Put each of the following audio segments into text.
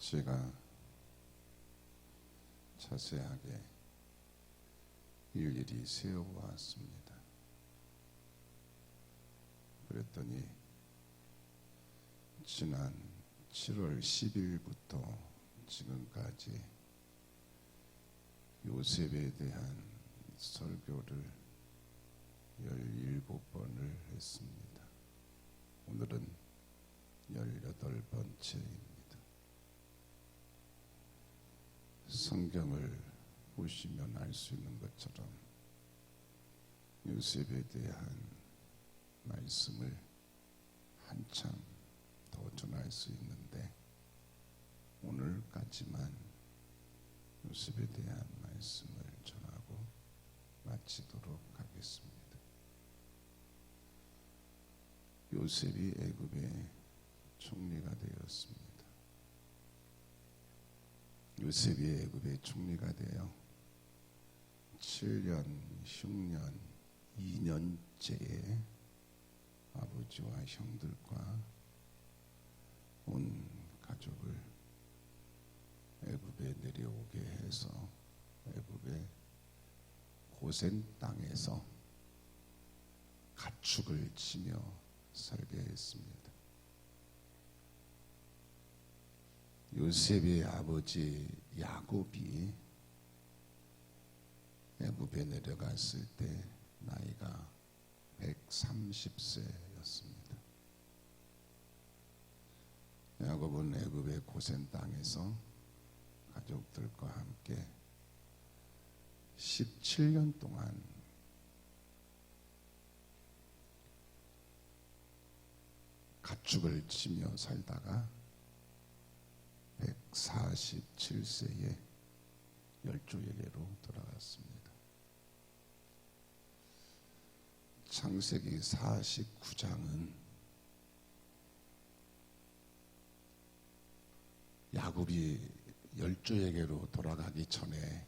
제가 자세하게 일일이 세어보았습니다. 그랬더니 지난 7월 10일부터 지금까지 요셉에 대한 설교를 17번을 했습니다. 오늘은 18번째입니다. 성경을 보시면 알 수 있는 것처럼 요셉에 대한 말씀을 한참 더 전할 수 있는데 오늘까지만 요셉에 대한 말씀을 전하고 마치도록 하겠습니다. 요셉이 애굽의 총리가 되었습니다. 요셉이 애굽의 총리가 되어 7년 흉년 2년째에 아버지와 형들과 온 가족을 애굽에 내려오게 해서 애굽의 고센 땅에서 가축을 치며 살게 했습니다. 요셉의 아버지 야곱이 애굽에 내려갔을 때 나이가 130세였습니다. 야곱은 애굽의 고센 땅에서 가족들과 함께 17년 동안 가축을 치며 살다가 147세에 열조에게로 돌아갔습니다. 창세기 49장은 야곱이 열조에게로 돌아가기 전에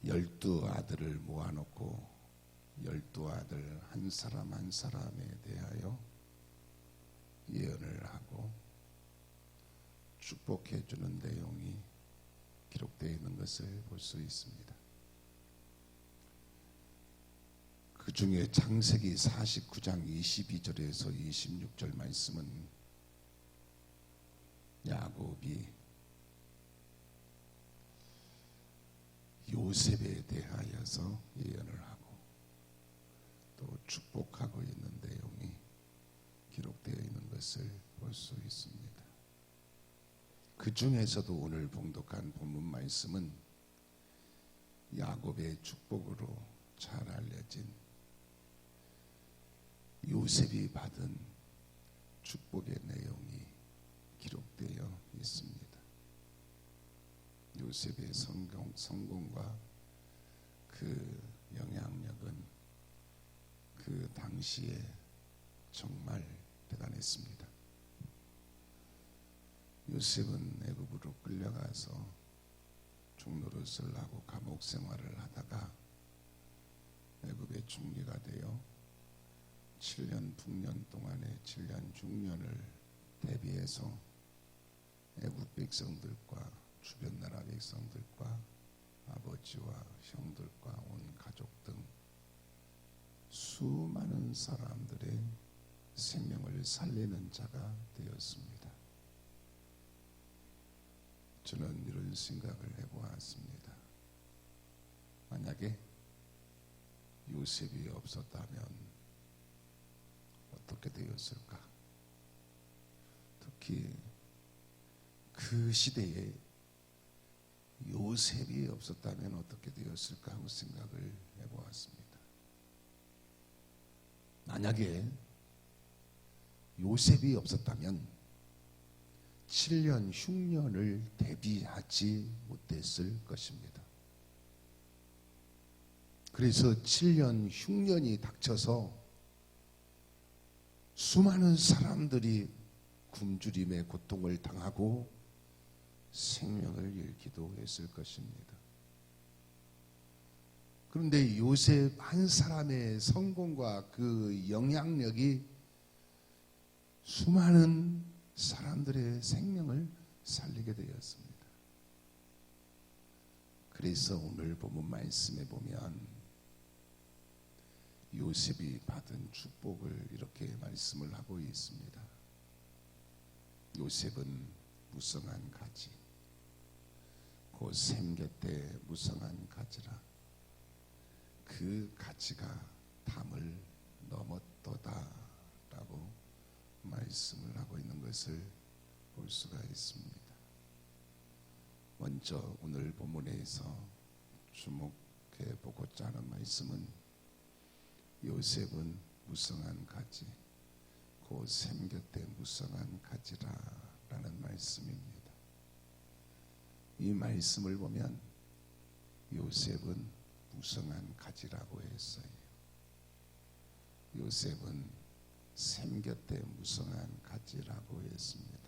12아들을 모아놓고 12아들 한 사람 한 사람에 대하여 예언을 하고 축복해 주는 내용이 기록되어 있는 것을 볼 수 있습니다. 그 중에 창세기 49장 22절에서 26절 말씀은 야곱이 요셉에 대하여서 예언을 하고 또 축복하고 있는 내용이 기록되어 있는 것을 볼 수 있습니다. 그 중에서도 오늘 봉독한 본문 말씀은 야곱의 축복으로 잘 알려진 요셉이 받은 축복의 내용이 기록되어 있습니다. 요셉의 성공과 그 영향력은 그 당시에 정말 대단했습니다. 요셉은 애굽으로 끌려가서 종노릇을 하고 감옥 생활을 하다가 애굽의 총리가 되어 7년 북년 동안의 7년 6년을 대비해서 애굽 백성들과 주변 나라 백성들과 아버지와 형들과 온 가족 등 수많은 사람들의 생명을 살리는 자가 되었습니다. 저는 이런 생각을 해보았습니다. 만약에 요셉이 없었다면 어떻게 되었을까? 특히 그 시대에 요셉이 없었다면 어떻게 되었을까 하고 생각을 해보았습니다. 만약에 요셉이 없었다면 7년 흉년을 대비하지 못했을 것입니다. 그래서 7년 흉년이 닥쳐서 수많은 사람들이 굶주림의 고통을 당하고 생명을 잃기도 했을 것입니다. 그런데 요셉 한 사람의 성공과 그 영향력이 수많은 사람들의 생명을 살리게 되었습니다. 그래서 오늘 본문 말씀에 보면 요셉이 받은 축복을 이렇게 말씀을 하고 있습니다. 요셉은 무성한 가지, 곧 샘 곁에 무성한 가지라. 그 가지가 담을 넘었도다 라고 말씀을 하고 있는 것을 볼 수가 있습니다. 먼저 오늘 본문에서 주목해 보고자 하는 말씀은 요셉은 무성한 가지, 곧 샘 곁에 무성한 가지라 라는 말씀입니다. 이 말씀을 보면 요셉은 무성한 가지라고 했어요. 요셉은 샘 곁에 무성한 가지라고 했습니다.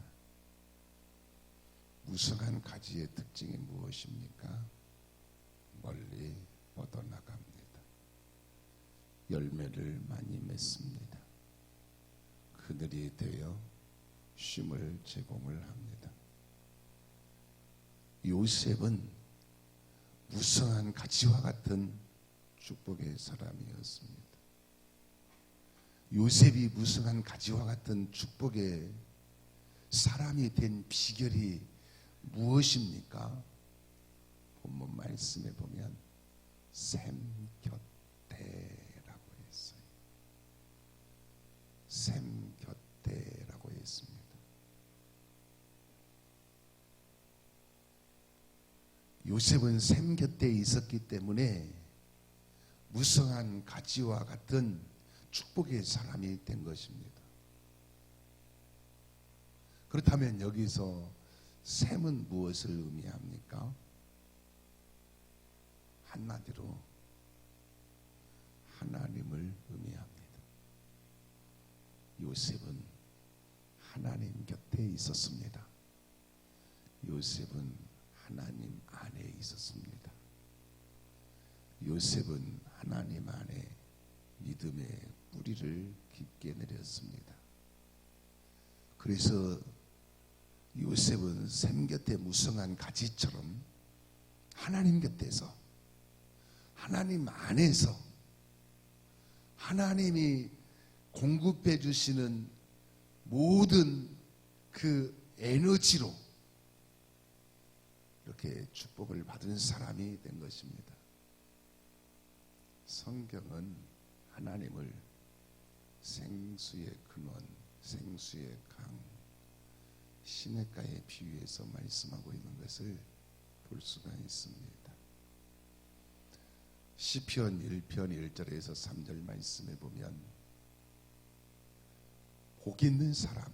무성한 가지의 특징이 무엇입니까? 멀리 뻗어나갑니다. 열매를 많이 맺습니다. 그늘이 되어 쉼을 제공을 합니다. 요셉은 무성한 가지와 같은 축복의 사람이었습니다. 요셉이 무성한 가지와 같은 축복의 사람이 된 비결이 무엇입니까? 본문 말씀에 보면 샘 곁에라고 했어요. 샘 곁에라고 했습니다. 요셉은 샘 곁에 있었기 때문에 무성한 가지와 같은 축복의 사람이 된 것입니다. 그렇다면 여기서 샘은 무엇을 의미합니까? 한마디로 하나님을 의미합니다. 요셉은 하나님 곁에 있었습니다. 요셉은 하나님 안에 있었습니다. 요셉은 하나님 안에 믿음의 뿌리를 깊게 내렸습니다. 그래서 요셉은 샘 곁에 무성한 가지처럼 하나님 곁에서, 하나님 안에서 하나님이 공급해 주시는 모든 그 에너지로 이렇게 축복을 받은 사람이 된 것입니다. 성경은 하나님을 생수의 근원, 생수의 강, 시냇가에 비유해서 말씀하고 있는 것을 볼 수가 있습니다. 시편 1편 1절에서 3절 말씀에 보면 복 있는 사람은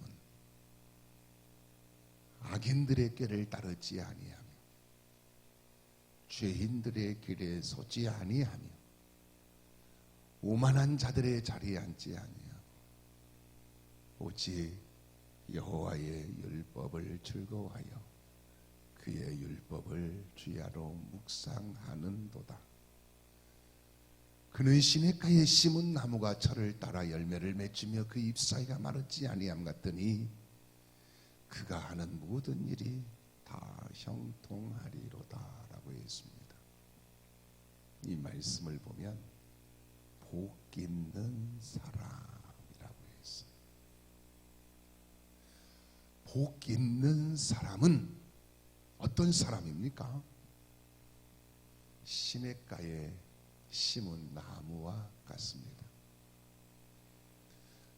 악인들의 꾀를 따르지 아니하며 죄인들의 길에 서지 아니하며 오만한 자들의 자리에 앉지 아니하고 오직 여호와의 율법을 즐거워하여 그의 율법을 주야로 묵상하는도다. 그는 시냇가에 심은 나무가 철을 따라 열매를 맺으며 그 잎사귀가 마르지 아니함 같더니 그가 하는 모든 일이 다 형통하리로다 라고 했습니다. 이 말씀을 보면 복 있는 사람이라고 했어요. 복 있는 사람은 어떤 사람입니까? 시냇가에 심은 나무와 같습니다.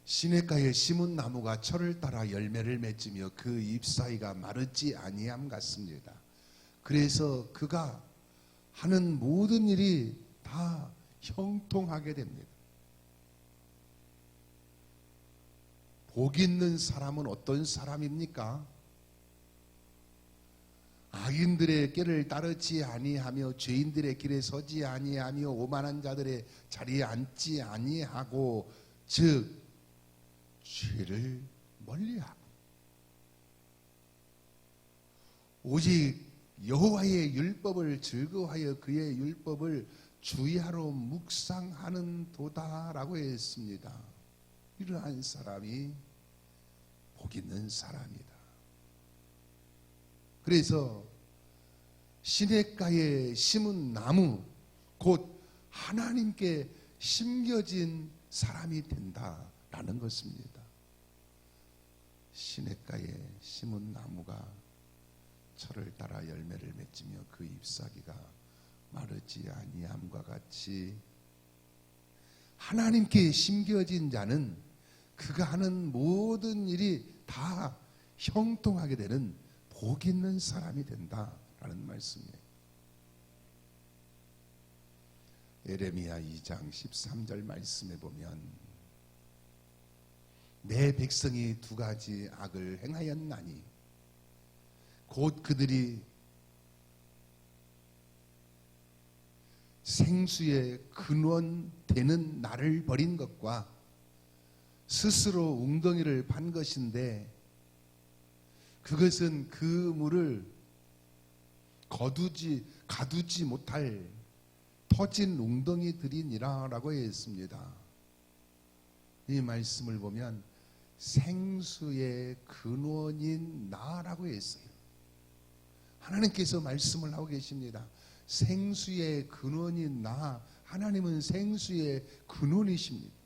시냇가에 심은 나무가 철을 따라 열매를 맺으며 그 잎사귀가 마르지 아니함 같습니다. 그래서 그가 하는 모든 일이 다 형통하게 됩니다. 복 있는 사람은 어떤 사람입니까? 악인들의 꾀를 따르지 아니하며 죄인들의 길에 서지 아니하며 오만한 자들의 자리에 앉지 아니하고, 즉 죄를 멀리하고 오직 여호와의 율법을 즐거워하여 그의 율법을 주야로 묵상하는 도다라고 했습니다. 이러한 사람이 복 있는 사람이다. 그래서 시냇가에 심은 나무 곧 하나님께 심겨진 사람이 된다라는 것입니다. 시냇가에 심은 나무가 철을 따라 열매를 맺으며 그 잎사귀가 마르지 아니함과 같이 하나님께 심겨진 자는 그가 하는 모든 일이 다 형통하게 되는 복 있는 사람이 된다라는 말씀이에요. 예레미야 2장 13절 말씀에 보면 내 백성이 두 가지 악을 행하였나니 곧 그들이 생수의 근원 되는 나를 버린 것과 스스로 웅덩이를 판 것인데 그것은 그 물을 가두지 못할 터진 웅덩이들이니라 라고 했습니다. 이 말씀을 보면 생수의 근원인 나라고 했어요. 하나님께서 말씀을 하고 계십니다. 생수의 근원인 나, 하나님은 생수의 근원이십니다.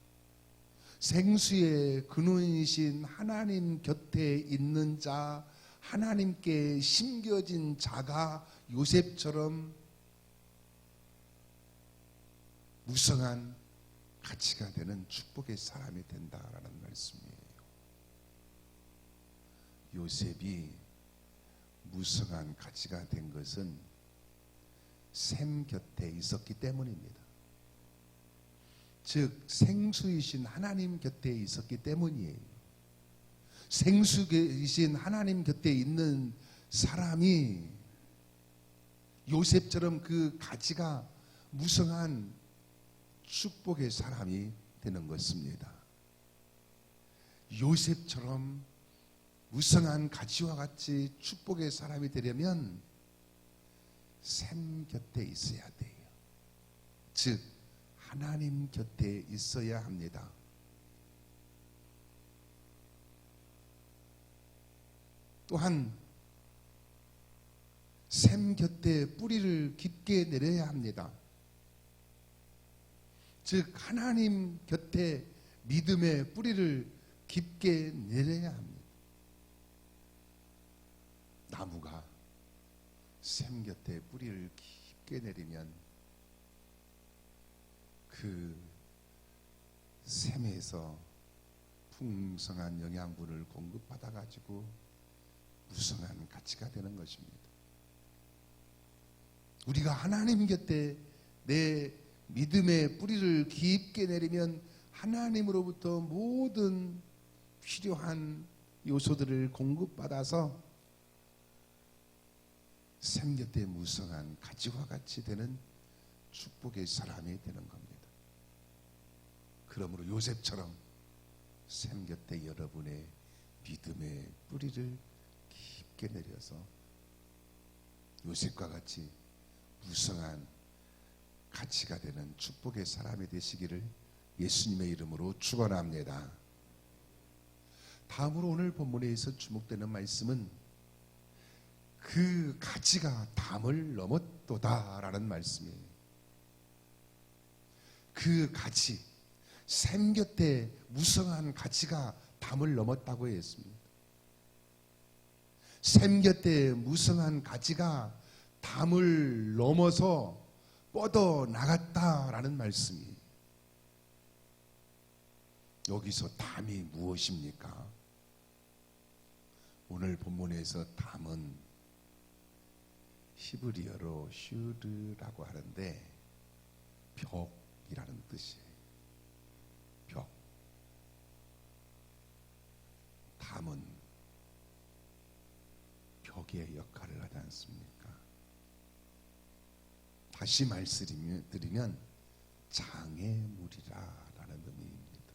생수의 근원이신 하나님 곁에 있는 자, 하나님께 심겨진 자가 요셉처럼 무성한 가치가 되는 축복의 사람이 된다라는 말씀이에요. 요셉이 무성한 가치가 된 것은 셈 곁에 있었기 때문입니다. 즉 생수이신 하나님 곁에 있었기 때문이에요. 생수이신 하나님 곁에 있는 사람이 요셉처럼 그 가치가 무성한 축복의 사람이 되는 것입니다. 요셉처럼 무성한 가치와 같이 축복의 사람이 되려면 셈 곁에 있어야 돼요. 즉 하나님 곁에 있어야 합니다. 또한 셈 곁에 뿌리를 깊게 내려야 합니다. 즉 하나님 곁에 믿음의 뿌리를 깊게 내려야 합니다. 나무가 셈 곁에 뿌리를 깊게 내리면 그 셈에서 풍성한 영양분을 공급받아 가지고 무성한 가치가 되는 것입니다. 우리가 하나님 곁에 내 믿음의 뿌리를 깊게 내리면 하나님으로부터 모든 필요한 요소들을 공급받아서 셈 곁에 무성한 가치와 같이 되는 축복의 사람이 되는 겁니다. 그러므로 요셉처럼 셈 곁에 여러분의 믿음의 뿌리를 깊게 내려서 요셉과 같이 무성한 가치가 되는 축복의 사람이 되시기를 예수님의 이름으로 축원합니다. 다음으로 오늘 본문에서 주목되는 말씀은 그 가치가 담을 넘었도다라는 말씀이에요. 그 가치, 셈 곁에 무성한 가치가 담을 넘었다고 했습니다. 셈 곁에 무성한 가치가 담을 넘어서 뻗어 나갔다라는 말씀이. 여기서 담이 무엇입니까? 오늘 본문에서 담은 히브리어로 슈르라고 하는데 벽이라는 뜻이에요. 벽. 담은 벽의 역할을 하지 않습니까? 다시 말씀드리면 장애물이라는 의미입니다.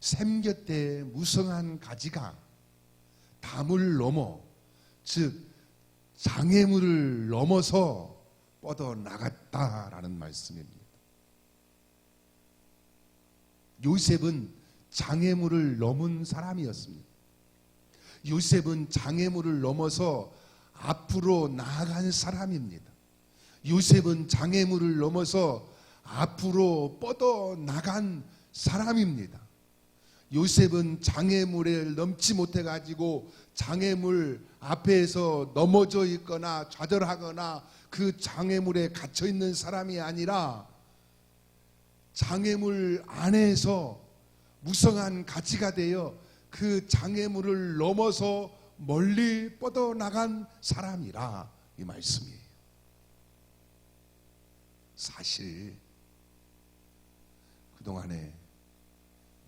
셈 곁에 무성한 가지가 담을 넘어, 즉 장애물을 넘어서 뻗어 나갔다라는 말씀입니다. 요셉은 장애물을 넘은 사람이었습니다. 요셉은 장애물을 넘어서 앞으로 나아간 사람입니다. 요셉은 장애물을 넘어서 앞으로 뻗어나간 사람입니다. 요셉은 장애물에 넘지 못해가지고 장애물 앞에서 넘어져 있거나 좌절하거나 그 장애물에 갇혀 있는 사람이 아니라 장애물 안에서 무성한 가지가 되어 그 장애물을 넘어서 멀리 뻗어나간 사람이라 이 말씀이에요. 사실 그동안에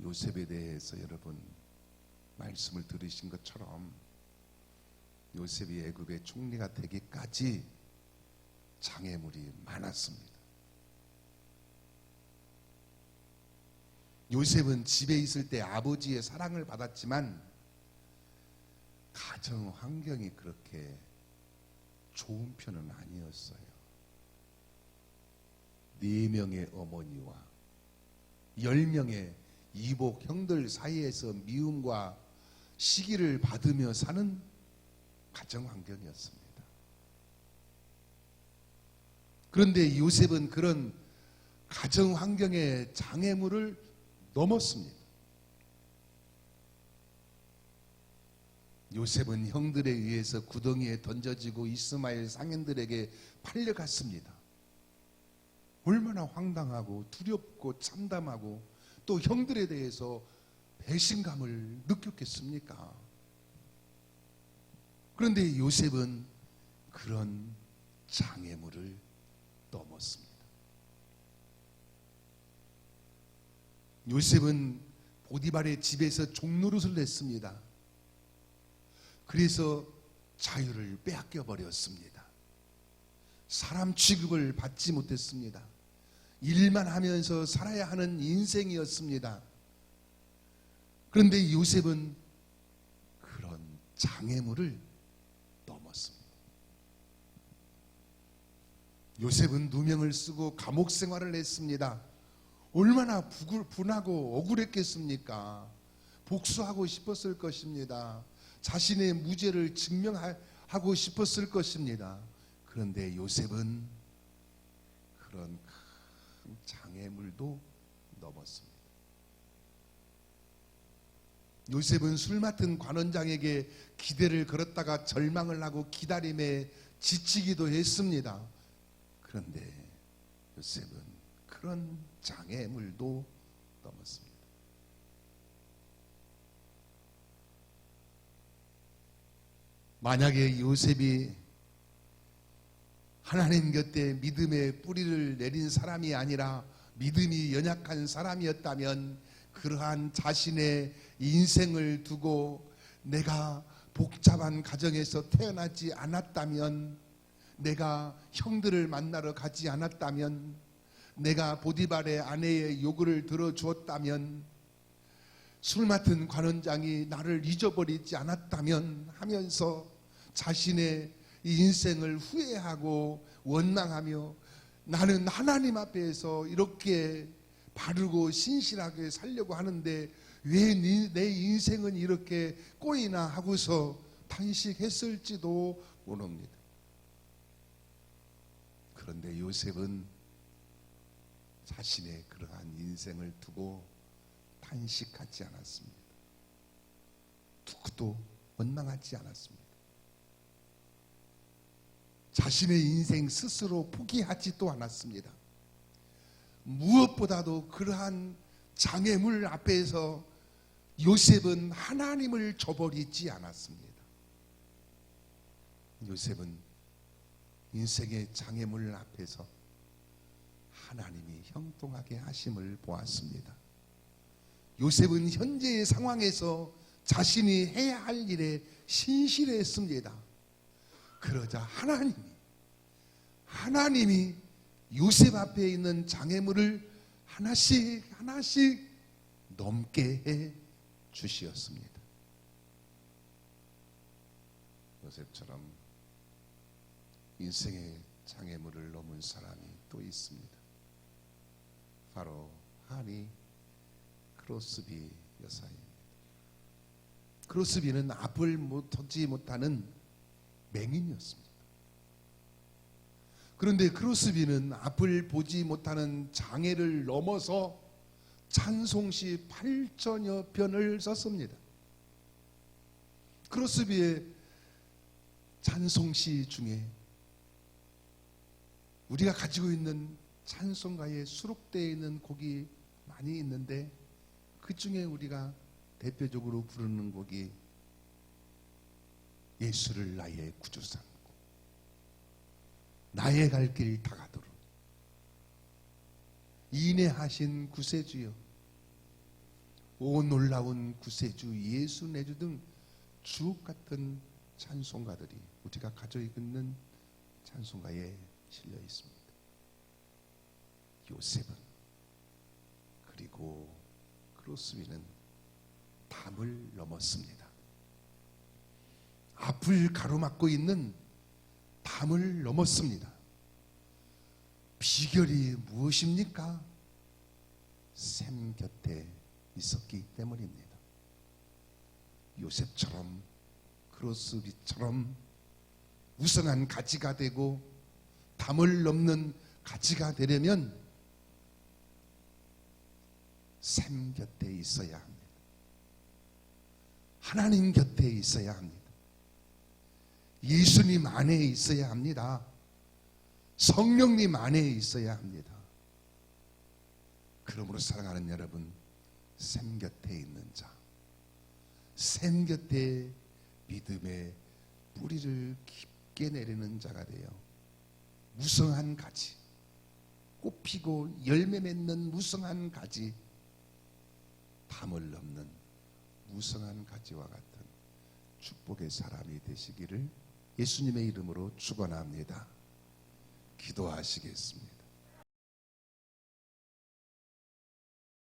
요셉에 대해서 여러분 말씀을 들으신 것처럼 요셉이 애굽의 총리가 되기까지 장애물이 많았습니다. 요셉은 집에 있을 때 아버지의 사랑을 받았지만 가정 환경이 그렇게 좋은 편은 아니었어요. 4명의 어머니와 10명의 이복 형들 사이에서 미움과 시기를 받으며 사는 가정 환경이었습니다. 그런데 요셉은 그런 가정 환경의 장애물을 넘었습니다. 요셉은 형들에 의해서 구덩이에 던져지고 이스마엘 상인들에게 팔려갔습니다. 얼마나 황당하고 두렵고 참담하고 또 형들에 대해서 배신감을 느꼈겠습니까? 그런데 요셉은 그런 장애물을 넘었습니다. 요셉은 보디발의 집에서 종노릇을 했습니다. 그래서 자유를 빼앗겨 버렸습니다. 사람 취급을 받지 못했습니다. 일만 하면서 살아야 하는 인생이었습니다. 그런데 요셉은 그런 장애물을 넘었습니다. 요셉은 누명을 쓰고 감옥 생활을 했습니다. 얼마나 분하고 억울했겠습니까? 복수하고 싶었을 것입니다. 자신의 무죄를 증명하고 싶었을 것입니다. 그런데 요셉은 그런 큰 장애물도 넘었습니다. 요셉은 술 맡은 관원장에게 기대를 걸었다가 절망을 하고 기다림에 지치기도 했습니다. 그런데 요셉은 그런 장애물도 넘었습니다. 만약에 요셉이 하나님 곁에 믿음의 뿌리를 내린 사람이 아니라 믿음이 연약한 사람이었다면 그러한 자신의 인생을 두고 내가 복잡한 가정에서 태어나지 않았다면, 내가 형들을 만나러 가지 않았다면, 내가 보디발의 아내의 요구를 들어주었다면, 술 맡은 관원장이 나를 잊어버리지 않았다면 하면서 자신의 인생을 후회하고 원망하며 나는 하나님 앞에서 이렇게 바르고 신실하게 살려고 하는데 왜 내 인생은 이렇게 꼬이나 하고서 탄식했을지도 모릅니다. 그런데 요셉은 자신의 그러한 인생을 두고 탄식하지 않았습니다. 누구도 원망하지 않았습니다. 자신의 인생 스스로 포기하지도 않았습니다. 무엇보다도 그러한 장애물 앞에서 요셉은 하나님을 저버리지 않았습니다. 요셉은 인생의 장애물 앞에서 하나님이 형통하게 하심을 보았습니다. 요셉은 현재의 상황에서 자신이 해야 할 일에 신실했습니다. 그러자 하나님이 요셉 앞에 있는 장애물을 하나씩 넘게 해 주시었습니다. 요셉처럼 인생의 장애물을 넘은 사람이 또 있습니다. 바로 하니 크로스비였습니다. 여사입니다. 크로스비는 앞을 보지 못하는 맹인이었습니다. 그런데 크로스비는 앞을 보지 못하는 장애를 넘어서 찬송시 8천여 편을 썼습니다. 크로스비의 찬송시 중에 우리가 가지고 있는 찬송가에 수록되어 있는 곡이 많이 있는데 그 중에 우리가 대표적으로 부르는 곡이 예수를 나의 구주 삼고 나의 갈 길 다가도록 인애하신 구세주여 오 놀라운 구세주 예수 내주 등 주옥 같은 찬송가들이 우리가 가지고 있는 찬송가에 실려 있습니다. 요셉은 그리고 크로스비는 담을 넘었습니다. 앞을 가로막고 있는 담을 넘었습니다. 비결이 무엇입니까? 샘 곁에 있었기 때문입니다. 요셉처럼 크로스비처럼 우선한 가지가 되고 담을 넘는 가지가 되려면 샘 곁에 있어야 합니다. 하나님 곁에 있어야 합니다. 예수님 안에 있어야 합니다. 성령님 안에 있어야 합니다. 그러므로 사랑하는 여러분, 샘 곁에 있는 자, 샘 곁에 믿음의 뿌리를 깊게 내리는 자가 되어 무성한 가지, 꽃피고 열매 맺는 무성한 가지, 담을 넘는 무성한 가지와 같은 축복의 사람이 되시기를 예수님의 이름으로 축원합니다. 기도하시겠습니다.